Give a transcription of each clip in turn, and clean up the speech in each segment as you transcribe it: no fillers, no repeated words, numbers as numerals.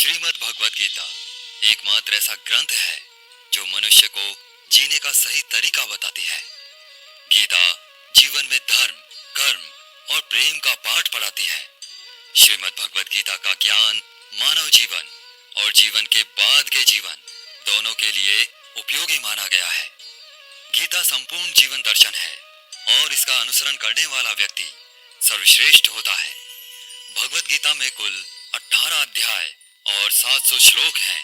श्रीमद् भगवद गीता एकमात्र ऐसा ग्रंथ है जो मनुष्य को जीने का सही तरीका बताती है। गीता जीवन में धर्म, कर्म और प्रेम का पाठ पढ़ाती है। श्रीमद् भगवद गीता का ज्ञान मानव जीवन और जीवन के बाद के जीवन दोनों के लिए उपयोगी माना गया है। गीता संपूर्ण जीवन दर्शन है और इसका अनुसरण करने वाला व्यक्ति सर्वश्रेष्ठ होता है। भगवद गीता में कुल 18 अध्याय और 700 श्लोक हैं,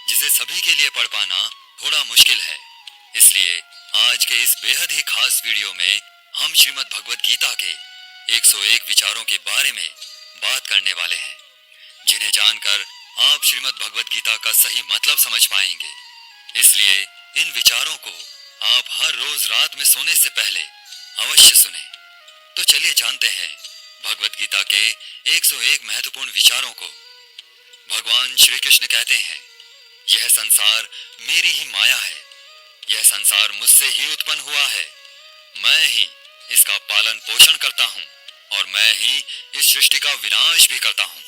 जिसे सभी के लिए पढ़ पाना थोड़ा मुश्किल है। इसलिए आज के इस बेहद ही खास वीडियो में हम श्रीमद् भगवद गीता के 101 विचारों के बारे में बात करने वाले हैं, जिन्हें जानकर आप श्रीमद् भगवद गीता का सही मतलब समझ पाएंगे। इसलिए इन विचारों को आप हर रोज रात में सोने से पहले अवश्य सुनें। तो चलिए जानते हैं भगवद गीता के 101 महत्वपूर्ण विचारों को। भगवान श्री कृष्ण कहते हैं, यह संसार मेरी ही माया है। यह संसार मुझसे ही उत्पन्न हुआ है। मैं ही इसका पालन पोषण करता हूँ और मैं ही इस सृष्टि का विनाश भी करता हूँ।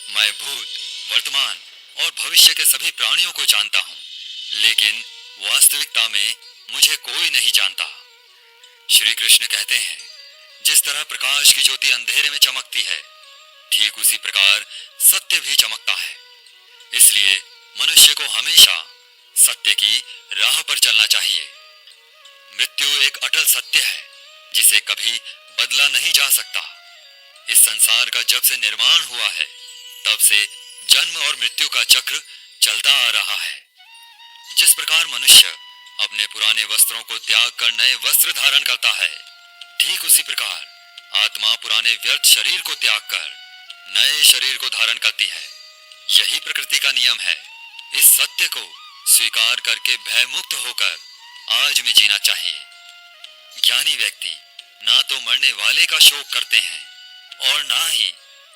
मैं भूत, वर्तमान और भविष्य के सभी प्राणियों को जानता हूँ, लेकिन वास्तविकता में मुझे कोई नहीं जानता। श्री कृष्ण कहते हैं, जिस तरह प्रकाश की ज्योति अंधेरे में चमकती है, ठीक उसी प्रकार सत्य भी चमकता है। इसलिए मनुष्य को हमेशा सत्य की राह पर चलना चाहिए। मृत्यु एक अटल सत्य है, जिसे कभी बदला नहीं जा सकता। इस संसार का जब से निर्माण हुआ है, तब से जन्म और मृत्यु का चक्र चलता आ रहा है। जिस प्रकार मनुष्य अपने पुराने वस्त्रों को त्याग कर नए वस्त्र धारण करता है, ठीक उसी प्रकार आत्मा पुराने व्यर्थ शरीर को त्याग कर नए शरीर को धारण करती है। यही प्रकृति का नियम है। इस सत्य को स्वीकार करके भय मुक्त होकर आज में जीना चाहिए। ज्ञानी व्यक्ति ना तो मरने वाले का शोक करते हैं और ना ही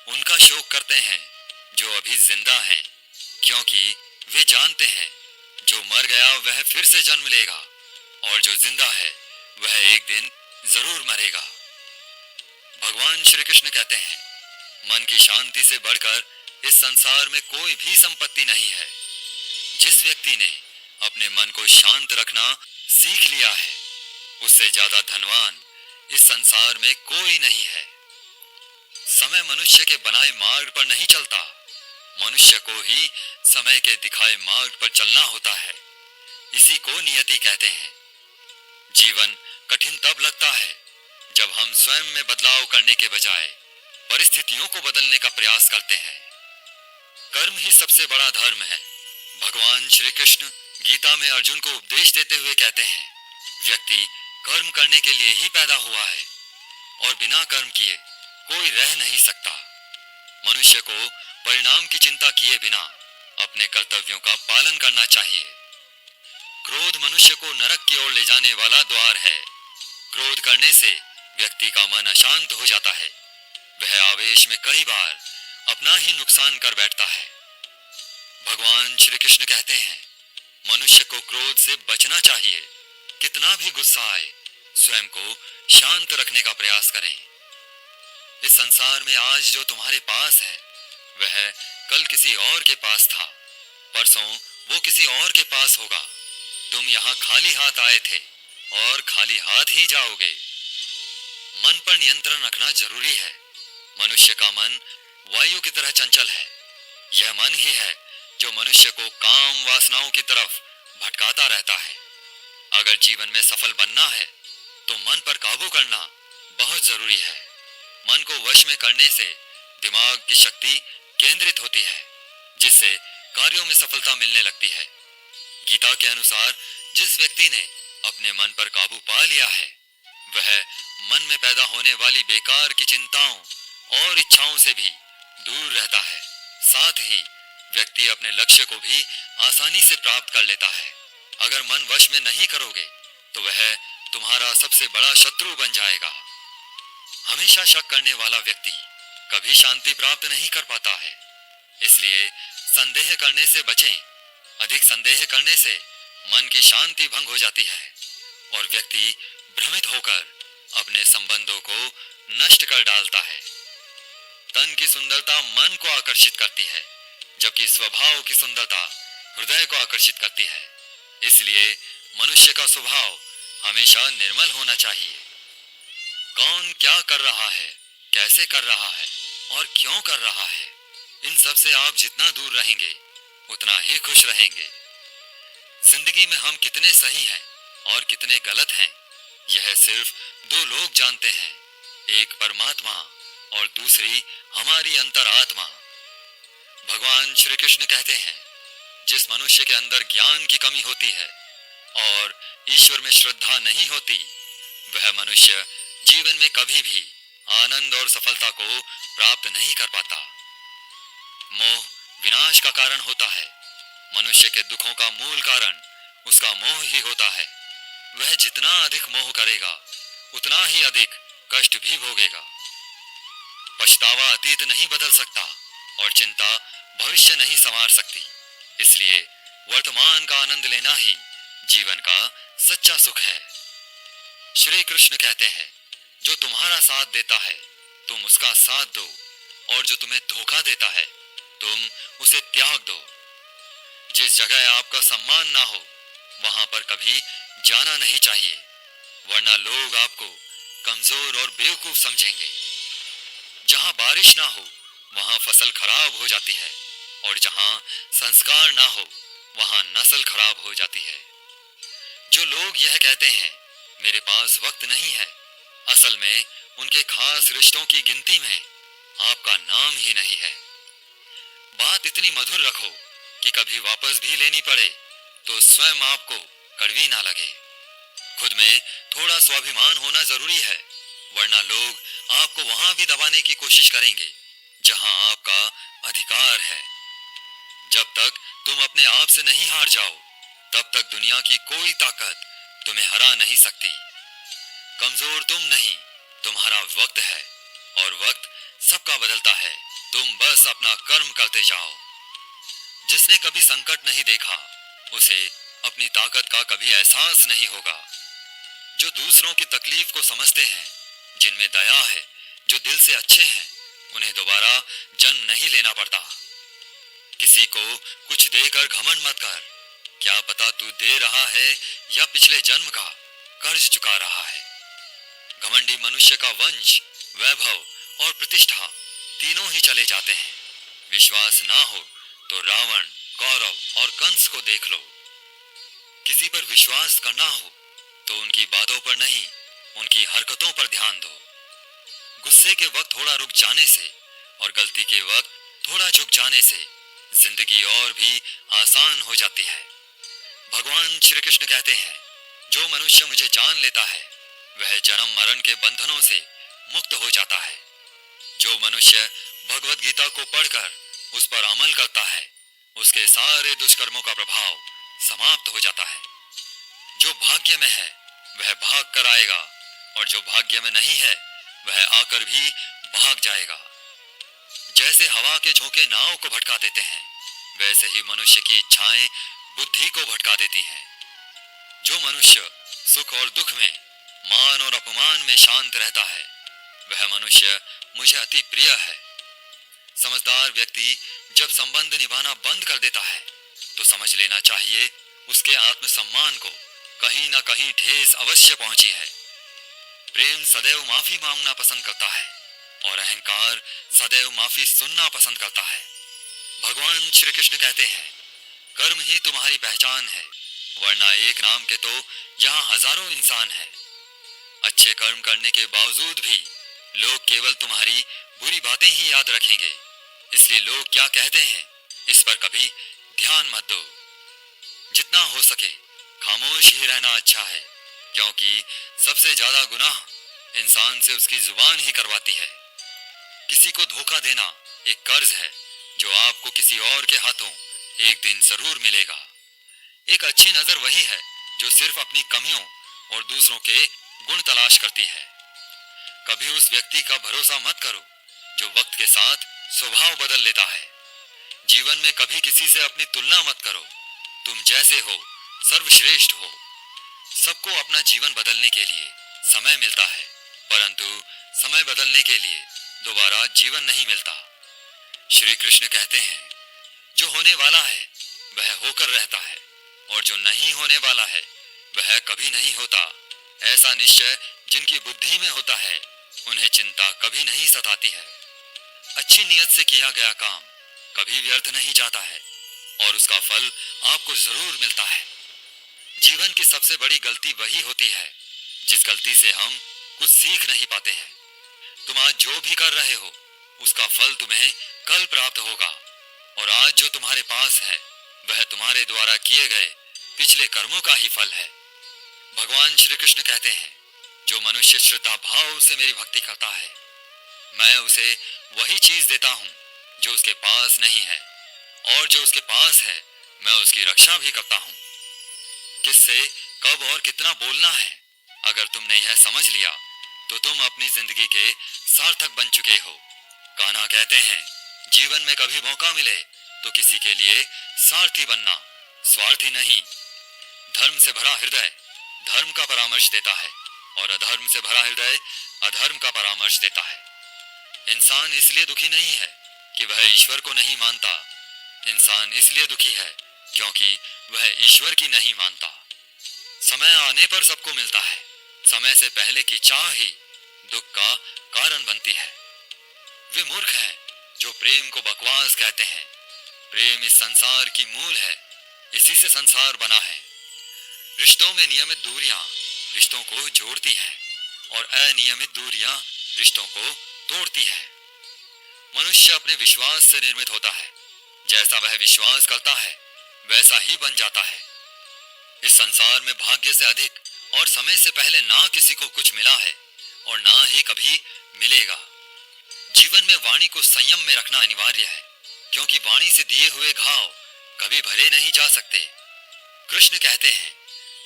उनका शोक करते हैं जो अभी जिंदा हैं, क्योंकि वे जानते हैं जो मर गया वह फिर से जन्म लेगा और जो जिंदा है वह एक दिन जरूर मरेगा। भगवान श्री कृष्ण कहते हैं, मन की शांति से बढ़कर इस संसार में कोई भी संपत्ति नहीं है। जिस व्यक्ति ने अपने मन को शांत रखना सीख लिया है, उससे ज्यादा धनवान इस संसार में कोई नहीं है। समय मनुष्य के बनाए मार्ग पर नहीं चलता, मनुष्य को ही समय के दिखाए मार्ग पर चलना होता है। इसी को नियति कहते हैं। जीवन कठिन तब लगता है जब हम स्वयं में बदलाव करने के बजाय परिस्थितियों को बदलने का प्रयास करते हैं। कर्म ही सबसे बड़ा धर्म है। भगवान श्री कृष्ण गीता में अर्जुन को उपदेश देते हुए कहते हैं, व्यक्ति कर्म करने के लिए ही पैदा हुआ है और बिना कर्म किए कोई रह नहीं सकता। मनुष्य को परिणाम की चिंता किए बिना अपने कर्तव्यों का पालन करना चाहिए। क्रोध मनुष्य को नरक की ओर ले जाने वाला द्वार है। क्रोध करने से व्यक्ति का मन अशांत हो जाता है। वह आवेश में कई बार अपना ही नुकसान कर बैठता है। भगवान श्री कृष्ण कहते हैं, मनुष्य को क्रोध से बचना चाहिए। कितना भी गुस्सा आए, स्वयं को शांत रखने का प्रयास करें। इस संसार में आज जो तुम्हारे पास है, वह कल किसी और के पास था, परसों वो किसी और के पास होगा। तुम यहाँ खाली हाथ आए थे और खाली हाथ ही जाओगे। मन पर नियंत्रण रखना जरूरी है। मनुष्य का मन वायु की तरह चंचल है। यह मन ही है जो मनुष्य को काम वासनाओं की तरफ भटकाता रहता है। अगर जीवन में सफल बनना है, तो मन पर काबू करना बहुत जरूरी है। मन को वश में करने से दिमाग की शक्ति केंद्रित होती है, जिससे कार्यों में सफलता मिलने लगती है। गीता के अनुसार जिस व्यक्ति ने अपने मन पर काबू पा लिया है, वह मन में पैदा होने वाली बेकार की चिंताओं और इच्छाओं से भी दूर रहता है। साथ ही व्यक्ति अपने लक्ष्य को भी आसानी से प्राप्त कर लेता है। अगर मन वश में नहीं करोगे, तो वह तुम्हारा सबसे बड़ा शत्रु बन जाएगा। हमेशा शक करने वाला व्यक्ति कभी शांति प्राप्त नहीं कर पाता है। इसलिए संदेह करने से बचें। अधिक संदेह करने से मन की शांति भंग हो जाती है और व्यक्ति भ्रमित होकर अपने संबंधों को नष्ट कर डालता है। तन की सुंदरता मन को आकर्षित करती है, जबकि स्वभाव की सुंदरता हृदय को आकर्षित करती है। इसलिए मनुष्य का स्वभाव हमेशा निर्मल होना चाहिए। कौन क्या कर रहा है, कैसे कर रहा है और क्यों कर रहा है, इन सब से आप जितना दूर रहेंगे उतना ही खुश रहेंगे। जिंदगी में हम कितने सही हैं और कितने गलत हैं, यह सिर्फ दो लोग जानते हैं, एक परमात्मा और दूसरी हमारी अंतरात्मा। भगवान श्री कृष्ण कहते हैं, जिस मनुष्य के अंदर ज्ञान की कमी होती है और ईश्वर में श्रद्धा नहीं होती, वह मनुष्य जीवन में कभी भी आनंद और सफलता को प्राप्त नहीं कर पाता। मोह विनाश का कारण होता है। मनुष्य के दुखों का मूल कारण उसका मोह ही होता है। वह जितना अधिक मोह करेगा उतना ही अधिक कष्ट भी भोगेगा। पछतावा अतीत नहीं बदल सकता और चिंता भविष्य नहीं संवार सकती। इसलिए वर्तमान का आनंद लेना ही जीवन का सच्चा सुख है। श्री कृष्ण कहते हैं, जो तुम्हारा साथ देता है तुम उसका साथ दो, और जो तुम्हें धोखा देता है तुम उसे त्याग दो। जिस जगह आपका सम्मान ना हो वहां पर कभी जाना नहीं चाहिए, वरना लोग आपको कमजोर और बेवकूफ समझेंगे। जहां बारिश ना हो वहां फसल खराब हो जाती है, और जहां संस्कार ना हो वहां नस्ल खराब हो जाती है। जो लोग यह कहते हैं मेरे पास वक्त नहीं है, असल में उनके खास रिश्तों की गिनती में आपका नाम ही नहीं है। बात इतनी मधुर रखो कि कभी वापस भी लेनी पड़े तो स्वयं आपको कड़वी ना लगे। खुद में थोड़ा स्वाभिमान होना जरूरी है, वरना लोग आपको वहां भी दबाने की कोशिश करेंगे जहां आपका अधिकार है। जब तक तुम अपने आप से नहीं हार जाओ तब तक दुनिया की कोई ताकत तुम्हें हरा नहीं सकती। कमजोर तुम नहीं, तुम्हारा वक्त है, और वक्त सबका बदलता है। तुम बस अपना कर्म करते जाओ। जिसने कभी संकट नहीं देखा उसे अपनी ताकत का कभी एहसास नहीं होगा। जो दूसरों की तकलीफ को समझते हैं, जिनमें दया है, जो दिल से अच्छे हैं, उन्हें दोबारा जन्म नहीं लेना पड़ता। किसी को कुछ देकर घमंड मत कर, क्या पता तू दे रहा है या पिछले जन्म का कर्ज चुका रहा है। घमंडी मनुष्य का वंश, वैभव और प्रतिष्ठा तीनों ही चले जाते हैं। विश्वास ना हो तो रावण, कौरव और कंस को देख लो। किसी पर विश्वास करना हो तो उनकी बातों पर नहीं, उनकी हरकतों पर ध्यान दो। गुस्से के वक्त थोड़ा रुक जाने से और गलती के वक्त थोड़ा झुक जाने से जिंदगी और भी आसान हो जाती है। भगवान श्री कृष्ण कहते हैं, जो मनुष्य मुझे जान लेता है वह जन्म मरण के बंधनों से मुक्त हो जाता है। जो मनुष्य भगवत गीता को पढ़कर उस पर अमल करता है उसके सारे दुष्कर्मों का प्रभाव समाप्त हो जाता है। जो भाग्य में है वह भाग कर आएगा, और जो भाग्य में नहीं है वह आकर भी भाग जाएगा। जैसे हवा के झोंके नाव को भटका देते हैं, वैसे ही मनुष्य की इच्छाएं बुद्धि को भटका देती हैं। जो मनुष्य सुख और दुख में, मान और अपमान में शांत रहता है वह मनुष्य मुझे अति प्रिय है। समझदार व्यक्ति जब संबंध निभाना बंद कर देता है तो समझ लेना चाहिए उसके आत्मसम्मान को कहीं ना कहीं ठेस अवश्य पहुंची है। प्रेम सदैव माफी मांगना पसंद करता है और अहंकार सदैव माफी सुनना पसंद करता है। भगवान श्री कृष्ण कहते हैं, कर्म ही तुम्हारी पहचान है, वरना एक नाम के तो यहाँ हजारों इंसान हैं। अच्छे कर्म करने के बावजूद भी लोग केवल तुम्हारी बुरी बातें ही याद रखेंगे। इसलिए लोग क्या कहते हैं इस पर कभी ध्यान मत दो। जितना हो सके खामोश ही रहना अच्छा है, क्योंकि सबसे ज्यादा गुनाह इंसान से उसकी जुबान ही करवाती है। किसी को धोखा देना एक कर्ज है जो आपको किसी और के हाथों एक दिन जरूर मिलेगा। एक अच्छी नजर वही है जो सिर्फ अपनी कमियों और दूसरों के गुण तलाश करती है। कभी उस व्यक्ति का भरोसा मत करो जो वक्त के साथ स्वभाव बदल लेता है। जीवन में कभी किसी से अपनी तुलना मत करो। तुम जैसे हो सर्वश्रेष्ठ हो। सबको अपना जीवन बदलने के लिए समय मिलता है, परंतु समय बदलने के लिए दोबारा जीवन नहीं मिलता। श्री कृष्ण कहते हैं, जो होने वाला है वह होकर रहता है, और जो नहीं होने वाला है वह कभी नहीं होता। ऐसा निश्चय जिनकी बुद्धि में होता है, उन्हें चिंता कभी नहीं सताती है। अच्छी नीयत से किया गया काम कभी व्यर्थ नहीं जाता है, और उसका फल आपको जरूर मिलता है। जीवन की सबसे बड़ी गलती वही होती है जिस गलती से हम कुछ सीख नहीं पाते हैं। तुम आज जो भी कर रहे हो उसका फल तुम्हें कल प्राप्त होगा, और आज जो तुम्हारे पास है वह तुम्हारे द्वारा किए गए पिछले कर्मों का ही फल है। भगवान श्री कृष्ण कहते हैं, जो मनुष्य श्रद्धा भाव से मेरी भक्ति करता है, मैं उसे वही चीज देता हूँ जो उसके पास नहीं है, और जो उसके पास है मैं उसकी रक्षा भी करता हूँ। किससे कब और कितना बोलना है, अगर तुमने यह समझ लिया तो तुम अपनी जिंदगी के सार्थक बन चुके हो। कान्हा कहते हैं, जीवन में कभी मौका मिले तो किसी के लिए सारथी बनना, स्वार्थी नहीं। धर्म से भरा हृदय धर्म का परामर्श देता है, और अधर्म से भरा हृदय अधर्म का परामर्श देता है। इंसान इसलिए दुखी नहीं है कि वह ईश्वर को नहीं मानता, इंसान इसलिए दुखी है क्योंकि वह ईश्वर की नहीं मानता। समय आने पर सबको मिलता है, समय से पहले की चाह ही दुख का कारण बनती है। वे मूर्ख हैं जो प्रेम को बकवास कहते हैं। प्रेम इस संसार की मूल है, इसी से संसार बना है। रिश्तों में नियमित दूरियां रिश्तों को जोड़ती हैं, और अनियमित दूरियां रिश्तों को तोड़ती हैं। मनुष्य अपने विश्वास से निर्मित होता है, जैसा वह विश्वास करता है वैसा ही बन जाता है। इस संसार में भाग्य से अधिक और समय से पहले ना किसी को कुछ मिला है और ना ही कभी मिलेगा। जीवन में वाणी को संयम में रखना अनिवार्य है, क्योंकि वाणी से दिए हुए घाव कभी भरे नहीं जा सकते। कृष्ण कहते हैं,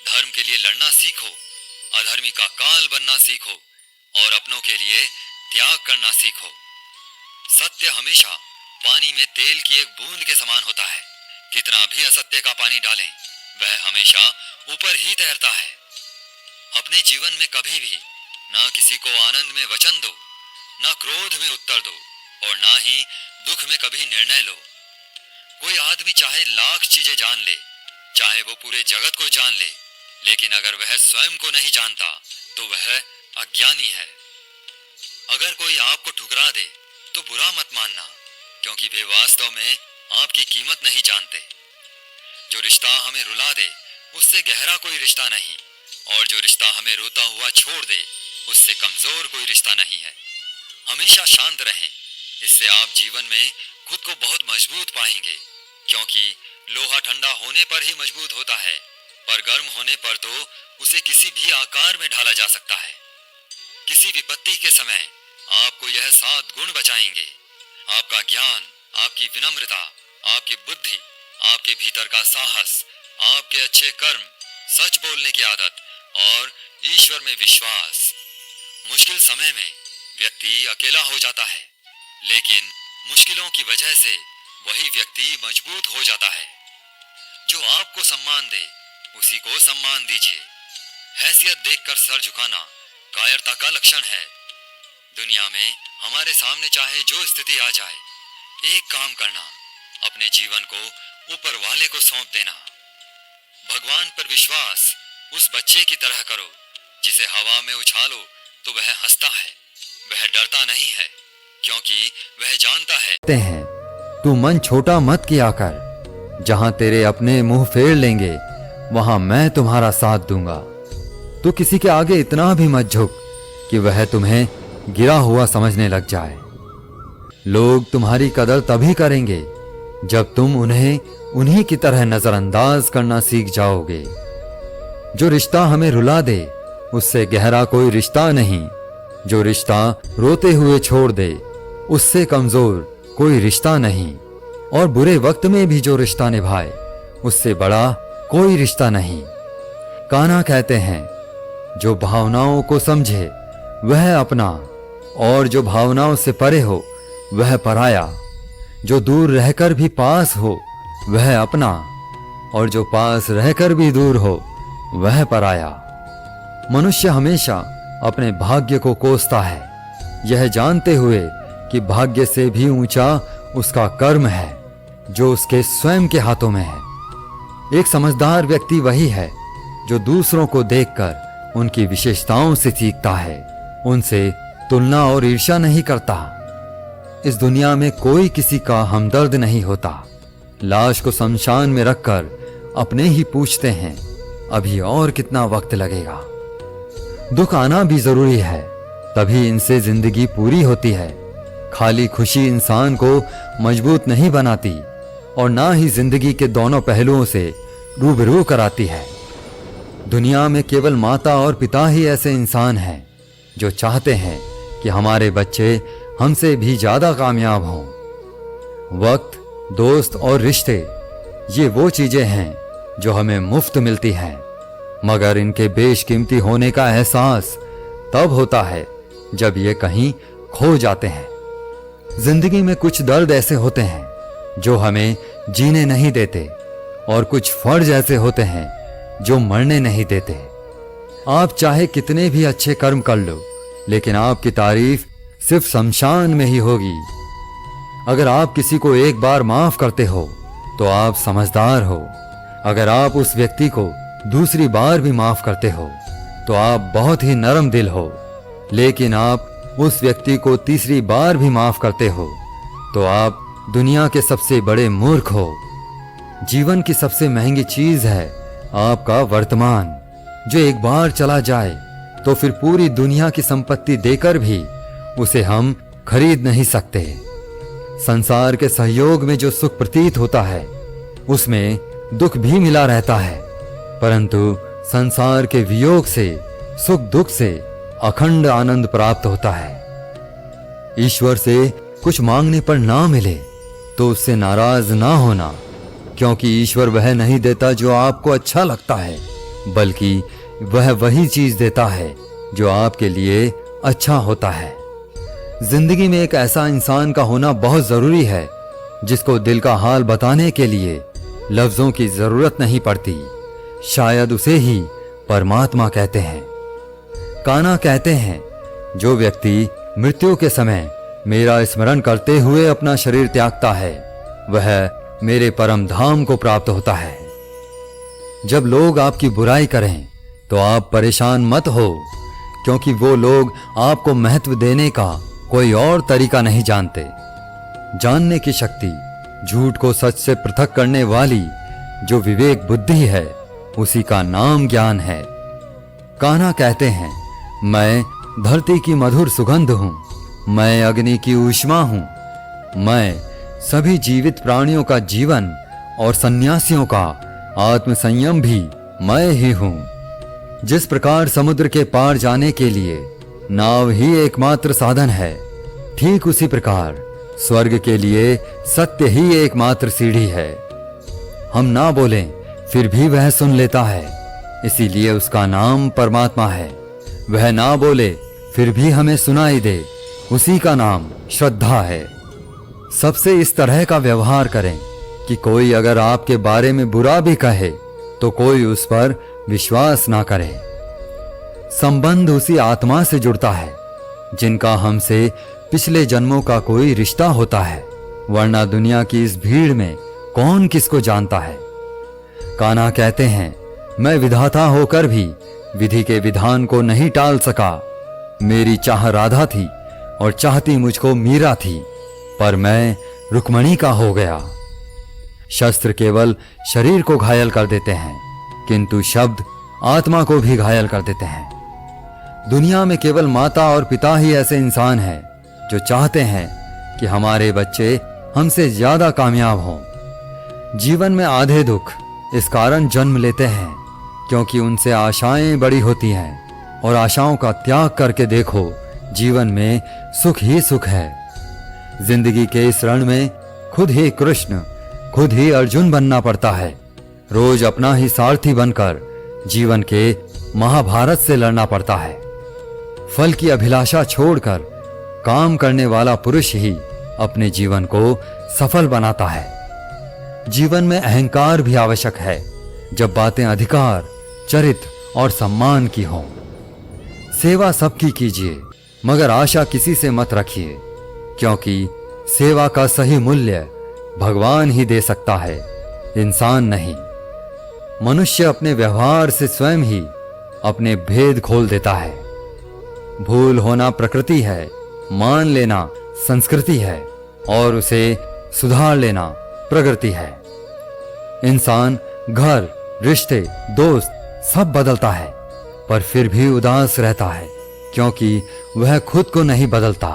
धर्म के लिए लड़ना सीखो, अधर्मी का काल बनना सीखो, और अपनों के लिए त्याग करना सीखो। सत्य हमेशा पानी में तेल की एक बूंद के समान होता है। कितना भी असत्य का पानी डालें, वह हमेशा ऊपर ही तैरता है। अपने जीवन में कभी भी ना किसी को आनंद में वचन दो, ना क्रोध में उत्तर दो, और ना ही दुख में कभी निर्णय लो। कोई आदमी चाहे लाख चीजें जान ले, चाहे वो पूरे जगत को जान ले, लेकिन अगर वह स्वयं को नहीं जानता तो वह अज्ञानी है। अगर कोई आपको ठुकरा दे तो बुरा मत मानना, क्योंकि वे वास्तव में आपकी कीमत नहीं जानते। जो रिश्ता हमें रुला दे उससे गहरा कोई रिश्ता नहीं, और जो रिश्ता हमें रोता हुआ छोड़ दे उससे कमजोर कोई रिश्ता नहीं है। हमेशा शांत रहें, इससे आप जीवन में खुद को बहुत मजबूत पाएंगे, क्योंकि लोहा ठंडा होने पर ही मजबूत होता है, पर गर्म होने पर तो उसे किसी भी आकार में ढाला जा सकता है। किसी विपत्ति के समय आपको यह 7 गुण बचाएंगे: आपका ज्ञान, आपकी विनम्रता, आपकी बुद्धि, आपके भीतर का साहस, आपके अच्छे कर्म, सच बोलने की आदत और ईश्वर में विश्वास। मुश्किल समय में व्यक्ति अकेला हो जाता है, लेकिन मुश्किलों की वजह से वही व्यक्ति मजबूत हो जाता है। जो आपको सम्मान दे उसी को सम्मान दीजिए। हैसियत देखकर सर झुकाना कायरता का लक्षण है। दुनिया में हमारे सामने चाहे जो स्थिति आ जाए, एक काम करना, अपने जीवन को ऊपर वाले को सौंप देना। भगवान पर विश्वास उस बच्चे की तरह करो जिसे हवा में उछालो तो वह हंसता है, वह डरता नहीं है, क्योंकि वह जानता है तू मन छोटा मत किया कर, जहां तेरे अपने मुंह फेर लेंगे वहां मैं तुम्हारा साथ दूंगा। तू किसी के आगे इतना भी मत झुक कि वह तुम्हें गिरा हुआ समझने लग जाए। लोग तुम्हारी कदर तभी करेंगे जब तुम उन्हें उन्हीं की तरह नजरअंदाज करना सीख जाओगे। जो रिश्ता हमें रुला दे उससे गहरा कोई रिश्ता नहीं, जो रिश्ता रोते हुए छोड़ दे उससे कमजोर कोई रिश्ता नहीं, और बुरे वक्त में भी जो रिश्ता निभाए उससे बड़ा कोई रिश्ता नहीं। कान्हा कहते हैं, जो भावनाओं को समझे वह अपना, और जो भावनाओं से परे हो वह पराया। जो दूर रहकर भी पास हो वह अपना, और जो पास रहकर भी दूर हो वह पराया। मनुष्य हमेशा अपने भाग्य को कोसता है, यह जानते हुए कि भाग्य से भी ऊंचा उसका कर्म है। जो उसके स्वयं के हाथों में है। एक समझदार व्यक्ति वही है जो दूसरों को देखकर उनकी विशेषताओं से सीखता है, उनसे तुलना और ईर्ष्या नहीं करता। इस दुनिया में कोई किसी का हमदर्द नहीं होता। लाश को शमशान में रखकर अपने ही पूछते हैं, अभी और कितना वक्त लगेगा। दुख आना भी जरूरी है, तभी इनसे जिंदगी पूरी होती है। खाली खुशी इंसान को मजबूत नहीं बनाती और ना ही जिंदगी के दोनों पहलुओं से रूबरू कराती है। दुनिया में केवल माता और पिता ही ऐसे इंसान हैं जो चाहते हैं कि हमारे बच्चे हमसे भी ज्यादा कामयाब हों। वक्त, दोस्त और रिश्ते, ये वो चीजें हैं जो हमें मुफ्त मिलती हैं, मगर इनके बेशकीमती होने का एहसास तब होता है जब ये कहीं खो जाते हैं। जिंदगी में कुछ दर्द ऐसे होते हैं जो हमें जीने नहीं देते और कुछ फर्ज ऐसे होते हैं जो मरने नहीं देते। आप चाहे कितने भी अच्छे कर्म कर लो, लेकिन आपकी तारीफ सिर्फ शमशान में ही होगी। अगर आप किसी को एक बार माफ करते हो तो आप समझदार हो। अगर आप उस व्यक्ति को दूसरी बार भी माफ करते हो तो आप बहुत ही नरम दिल हो। लेकिन आप उस व्यक्ति को तीसरी बार भी माफ करते हो तो आप दुनिया के सबसे बड़े मूर्ख हो। जीवन की सबसे महंगी चीज है आपका वर्तमान, जो एक बार चला जाए तो फिर पूरी दुनिया की संपत्ति देकर भी उसे हम खरीद नहीं सकते। संसार के सहयोग में जो सुख प्रतीत होता है उसमें दुख भी मिला रहता है, परंतु संसार के वियोग से, सुख दुख से अखंड आनंद प्राप्त होता है। ईश्वर से कुछ मांगने पर ना मिले तो उससे नाराज ना होना, क्योंकि ईश्वर वह नहीं देता जो आपको अच्छा लगता है, बल्कि वह वही चीज देता है जो आपके लिए अच्छा होता है। जिंदगी में एक ऐसा इंसान का होना बहुत जरूरी है जिसको दिल का हाल बताने के लिए लफ्जों की जरूरत नहीं पड़ती। शायद उसे ही परमात्मा कहते हैं। कान्हा कहते हैं, जो व्यक्ति मृत्यु के समय मेरा स्मरण करते हुए अपना शरीर त्यागता है वह मेरे परम धाम को प्राप्त होता है। जब लोग आपकी बुराई करें तो आप परेशान मत हो, क्योंकि वो लोग आपको महत्व देने का कोई और तरीका नहीं जानते। जानने की शक्ति, झूठ को सच से पृथक करने वाली जो विवेक बुद्धि है, उसी का नाम ज्ञान है। कान्हा कहते हैं, मैं धरती की मधुर सुगंध हूं, मैं अग्नि की ऊष्मा हूं, मैं सभी जीवित प्राणियों का जीवन और सन्यासियों का आत्म संयम भी मैं ही हूं। जिस प्रकार समुद्र के पार जाने के लिए नाव ही एकमात्र साधन है, ठीक उसी प्रकार स्वर्ग के लिए सत्य ही एकमात्र सीढ़ी है। हम ना बोलें फिर भी वह सुन लेता है, इसीलिए उसका नाम परमात्मा है। वह ना बोले फिर भी हमें सुनाई दे, उसी का नाम श्रद्धा है। सबसे इस तरह का व्यवहार करें कि कोई अगर आपके बारे में बुरा भी कहे तो कोई उस पर विश्वास ना करे। संबंध उसी आत्मा से जुड़ता है जिनका हमसे पिछले जन्मों का कोई रिश्ता होता है, वरना दुनिया की इस भीड़ में कौन किसको जानता है। कान्हा कहते हैं, मैं विधाता होकर भी विधि के विधान को नहीं टाल सका। मेरी चाह राधा थी और चाहती मुझको मीरा थी, पर मैं रुक्मणी का हो गया। शस्त्र केवल शरीर को घायल कर देते हैं, किंतु शब्द आत्मा को भी घायल कर देते हैं। दुनिया में केवल माता और पिता ही ऐसे इंसान हैं जो चाहते हैं कि हमारे बच्चे हमसे ज्यादा कामयाब हों। जीवन में आधे दुख इस कारण जन्म लेते हैं क्योंकि उनसे आशाएं बड़ी होती हैं, और आशाओं का त्याग करके देखो, जीवन में सुख ही सुख है। जिंदगी के इस रण में खुद ही कृष्ण, खुद ही अर्जुन बनना पड़ता है। रोज अपना ही सारथी बनकर जीवन के महाभारत से लड़ना पड़ता है। फल की अभिलाषा छोड़कर काम करने वाला पुरुष ही अपने जीवन को सफल बनाता है। जीवन में अहंकार भी आवश्यक है जब बातें अधिकार, चरित्र और सम्मान की हों। सेवा सबकी कीजिए, मगर आशा किसी से मत रखिए, क्योंकि सेवा का सही मूल्य भगवान ही दे सकता है, इंसान नहीं। मनुष्य अपने व्यवहार से स्वयं ही अपने भेद खोल देता है। भूल होना प्रकृति है, मान लेना संस्कृति है और उसे सुधार लेना प्रगति है। इंसान घर, रिश्ते, दोस्त सब बदलता है, पर फिर भी उदास रहता है क्योंकि वह खुद को नहीं बदलता।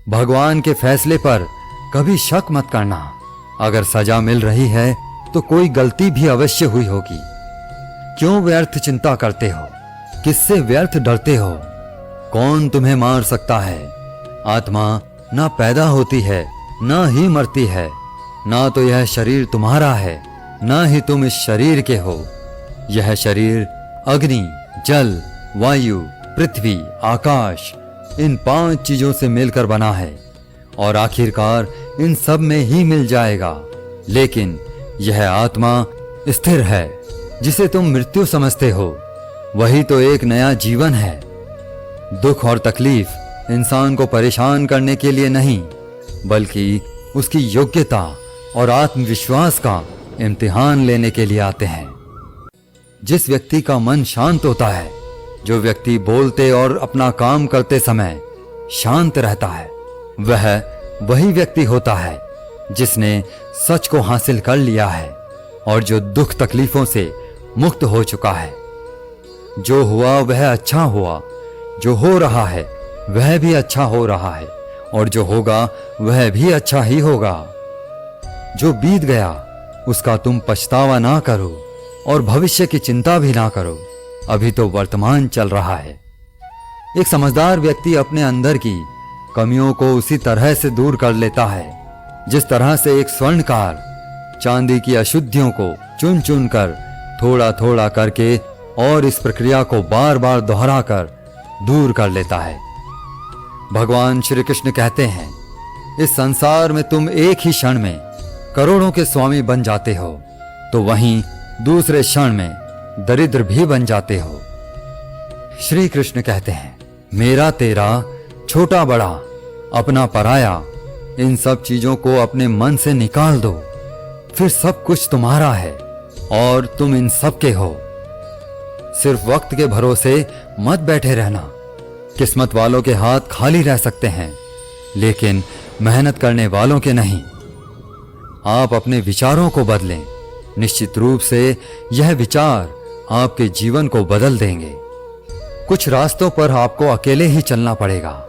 भगवान के फैसले पर कभी शक मत करना। अगर सजा मिल रही है तो कोई गलती भी अवश्य हुई होगी। क्यों व्यर्थ चिंता करते हो? किससे व्यर्थ डरते हो? कौन तुम्हें मार सकता है? आत्मा ना पैदा होती है, ना ही मरती है। ना तो यह शरीर तुम्हारा है, ना ही तुम इस शरीर के हो। यह शरीर अग्नि, जल, वायु, पृथ्वी, आकाश, इन 5 चीजों से मिलकर बना है और आखिरकार इन सब में ही मिल जाएगा। लेकिन यह आत्मा स्थिर है, जिसे तुम मृत्यु समझते हो, वही तो एक नया जीवन है। दुख और तकलीफ इंसान को परेशान करने के लिए नहीं, बल्कि उसकी योग्यता और आत्मविश्वास का इम्तिहान लेने के लिए आते हैं। जिस व्यक्ति का मन शांत होता है, जो व्यक्ति बोलते और अपना काम करते समय शांत रहता है, वह वही व्यक्ति होता है जिसने सच को हासिल कर लिया है और जो दुख तकलीफों से मुक्त हो चुका है। जो हुआ वह अच्छा हुआ, जो हो रहा है वह भी अच्छा हो रहा है और जो होगा वह भी अच्छा ही होगा। जो बीत गया उसका तुम पछतावा ना करो और भविष्य की चिंता भी ना करो। अभी तो वर्तमान चल रहा है। एक समझदार व्यक्ति अपने अंदर की कमियों को उसी तरह से दूर कर लेता है जिस तरह से एक स्वर्णकार चांदी की अशुद्धियों को चुन चुन कर थोड़ा थोड़ा करके और इस प्रक्रिया को बार बार दोहराकर दूर कर लेता है। भगवान श्री कृष्ण कहते हैं, इस संसार में तुम एक ही क्षण में करोड़ों के स्वामी बन जाते हो, तो वहीं दूसरे क्षण में दरिद्र भी बन जाते हो। श्री कृष्ण कहते हैं, मेरा तेरा, छोटा बड़ा, अपना पराया, इन सब चीजों को अपने मन से निकाल दो, फिर सब कुछ तुम्हारा है और तुम इन सब के हो। सिर्फ वक्त के भरोसे मत बैठे रहना। किस्मत वालों के हाथ खाली रह सकते हैं, लेकिन मेहनत करने वालों के नहीं। आप अपने विचारों को बदलें। निश्चित रूप से यह विचार आपके जीवन को बदल देंगे। कुछ रास्तों पर आपको अकेले ही चलना पड़ेगा।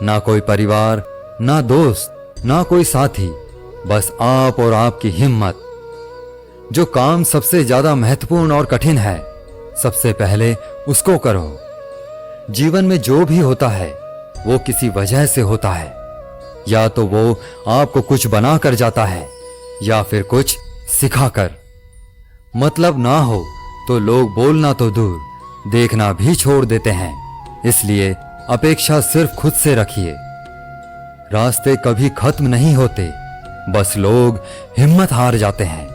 ना कोई परिवार, ना दोस्त, ना कोई साथी, बस आप और आपकी हिम्मत। जो काम सबसे ज्यादा महत्वपूर्ण और कठिन है, सबसे पहले उसको करो। जीवन में जो भी होता है वो किसी वजह से होता है। या तो वो आपको कुछ बना कर जाता है या फिर कुछ सिखाकर। मतलब ना हो तो लोग बोलना तो दूर, देखना भी छोड़ देते हैं। इसलिए अपेक्षा सिर्फ खुद से रखिए। रास्ते कभी खत्म नहीं होते, बस लोग हिम्मत हार जाते हैं।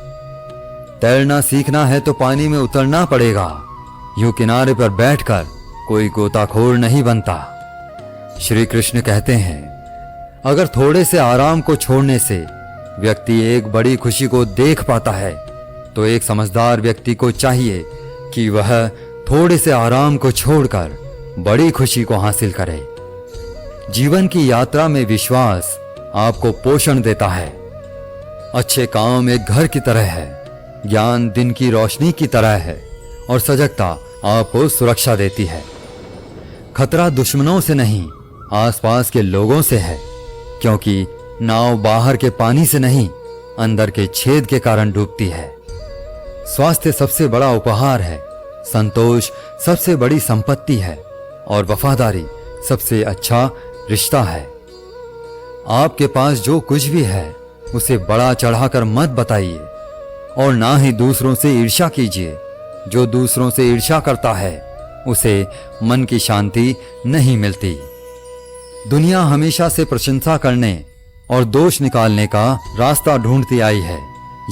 तैरना सीखना है तो पानी में उतरना पड़ेगा। यूं किनारे पर बैठकर कोई गोताखोर नहीं बनता। श्री कृष्ण कहते हैं, अगर थोड़े से आराम को छोड़ने से व्यक्ति एक बड़ी खुशी को देख पाता है, तो एक समझदार व्यक्ति को चाहिए कि वह थोड़े से आराम को छोड़कर बड़ी खुशी को हासिल करे। जीवन की यात्रा में विश्वास आपको पोषण देता है। अच्छे काम एक घर की तरह है, ज्ञान दिन की रोशनी की तरह है और सजगता आपको सुरक्षा देती है। खतरा दुश्मनों से नहीं, आसपास के लोगों से है, क्योंकि नाव बाहर के पानी से नहीं, अंदर के छेद के कारण डूबती है। स्वास्थ्य सबसे बड़ा उपहार है, संतोष सबसे बड़ी संपत्ति है और वफादारी सबसे अच्छा रिश्ता है। आपके पास जो कुछ भी है उसे बड़ा चढ़ाकर मत बताइए और ना ही दूसरों से ईर्ष्या कीजिए। जो दूसरों से ईर्ष्या करता है उसे मन की शांति नहीं मिलती। दुनिया हमेशा से प्रशंसा करने और दोष निकालने का रास्ता ढूंढती आई है।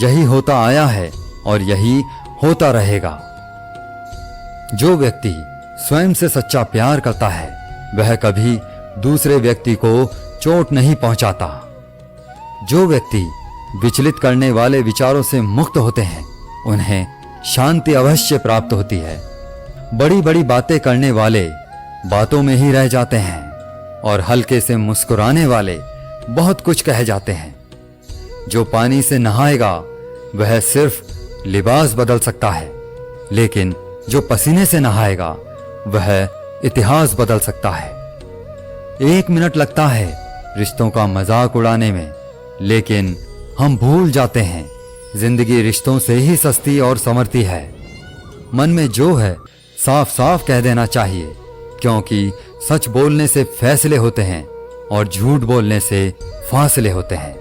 यही होता आया है और यही होता रहेगा। जो व्यक्ति स्वयं से सच्चा प्यार करता है वह कभी दूसरे व्यक्ति को चोट नहीं पहुंचाता। जो व्यक्ति विचलित करने वाले विचारों से मुक्त होते हैं उन्हें शांति अवश्य प्राप्त होती है। बड़ी बड़ी बातें करने वाले बातों में ही रह जाते हैं और हल्के से मुस्कुराने वाले बहुत कुछ कह जाते हैं। जो पानी से नहाएगा वह सिर्फ लिबास बदल सकता है, लेकिन जो पसीने से नहाएगा वह इतिहास बदल सकता है। 1 मिनट लगता है रिश्तों का मजाक उड़ाने में, लेकिन हम भूल जाते हैं जिंदगी रिश्तों से ही सस्ती और संवरती है। मन में जो है साफ साफ कह देना चाहिए, क्योंकि सच बोलने से फैसले होते हैं और झूठ बोलने से फासले होते हैं।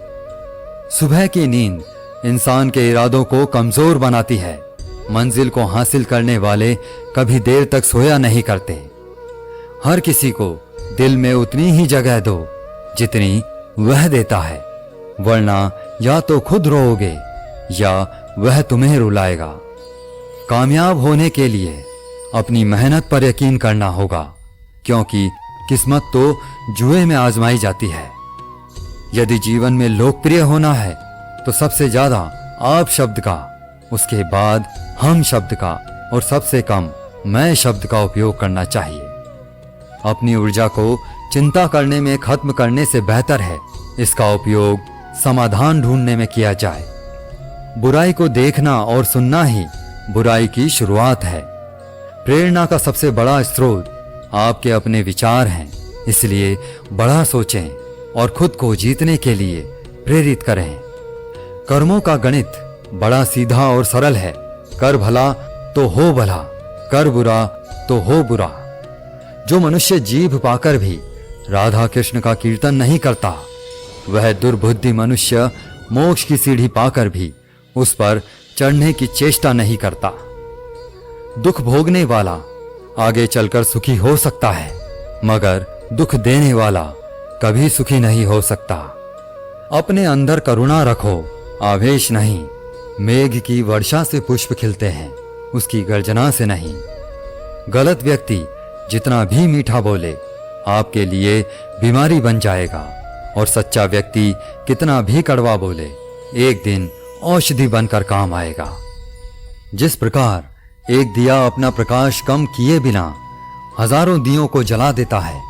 सुबह की नींद इंसान के इरादों को कमजोर बनाती है। मंजिल को हासिल करने वाले कभी देर तक सोया नहीं करते। हर किसी को दिल में उतनी ही जगह दो जितनी वह देता है, वरना या तो खुद रोओगे या वह तुम्हें रुलाएगा। कामयाब होने के लिए अपनी मेहनत पर यकीन करना होगा, क्योंकि किस्मत तो जुए में आजमाई जाती है। यदि जीवन में लोकप्रिय होना है तो सबसे ज्यादा आप शब्द का, उसके बाद हम शब्द का और सबसे कम मैं शब्द का उपयोग करना चाहिए। अपनी ऊर्जा को चिंता करने में खत्म करने से बेहतर है इसका उपयोग समाधान ढूंढने में किया जाए। बुराई को देखना और सुनना ही बुराई की शुरुआत है। प्रेरणा का सबसे बड़ा स्रोत आपके अपने विचार हैं, इसलिए बड़ा सोचें और खुद को जीतने के लिए प्रेरित करें। कर्मों का गणित बड़ा सीधा और सरल है। कर भला तो हो भला, कर बुरा तो हो बुरा। जो मनुष्य जीभ पाकर भी राधा कृष्ण का कीर्तन नहीं करता, वह दुर्बुद्धि मनुष्य मोक्ष की सीढ़ी पाकर भी उस पर चढ़ने की चेष्टा नहीं करता। दुख भोगने वाला आगे चलकर सुखी हो सकता है, मगर दुख देने वाला कभी सुखी नहीं हो सकता। अपने अंदर करुणा रखो, आवेश नहीं। मेघ की वर्षा से पुष्प खिलते हैं, उसकी गर्जना से नहीं। गलत व्यक्ति जितना भी मीठा बोले आपके लिए बीमारी बन जाएगा, और सच्चा व्यक्ति कितना भी कड़वा बोले एक दिन औषधि बनकर काम आएगा। जिस प्रकार एक दिया अपना प्रकाश कम किए बिना हजारों दियों को जला देता है,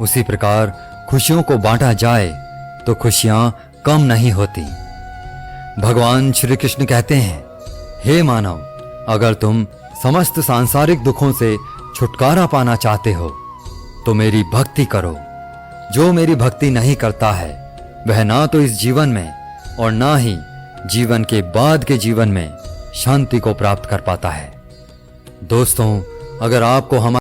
उसी प्रकार खुशियों को बांटा जाए तो खुशियां कम नहीं होती। भगवान श्री कृष्ण कहते हैं, हे मानव, अगर तुम समस्त सांसारिक दुखों से छुटकारा पाना चाहते हो तो मेरी भक्ति करो। जो मेरी भक्ति नहीं करता है वह ना तो इस जीवन में और ना ही जीवन के बाद के जीवन में शांति को प्राप्त कर पाता है। दोस्तों, अगर आपको हमारा